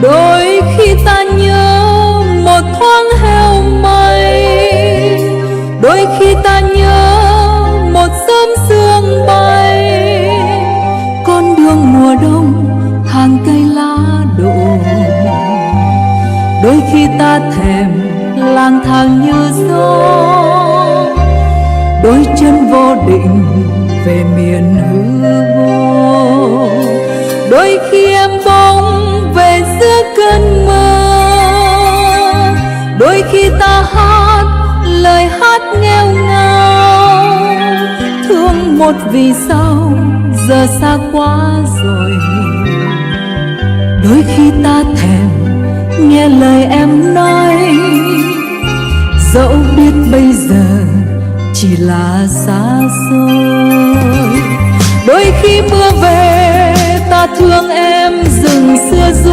Đôi khi ta nhớ một thoáng heo mây, đôi khi ta nhớ một sớm sương bay. Con đường mùa đông hàng cây lá đổ, đôi khi ta thèm lang thang như gió, đôi chân vô định về miền hư vô. Đôi khi em bỗng về giữa cơn mơ, đôi khi ta hát lời hát nghẹo ngào, thương một vì sao giờ xa quá rồi. Đôi khi ta thèm nghe lời em nói, dẫu biết bây giờ chỉ là xa xôi. Đôi khi mưa về ta thương em rừng xưa ru,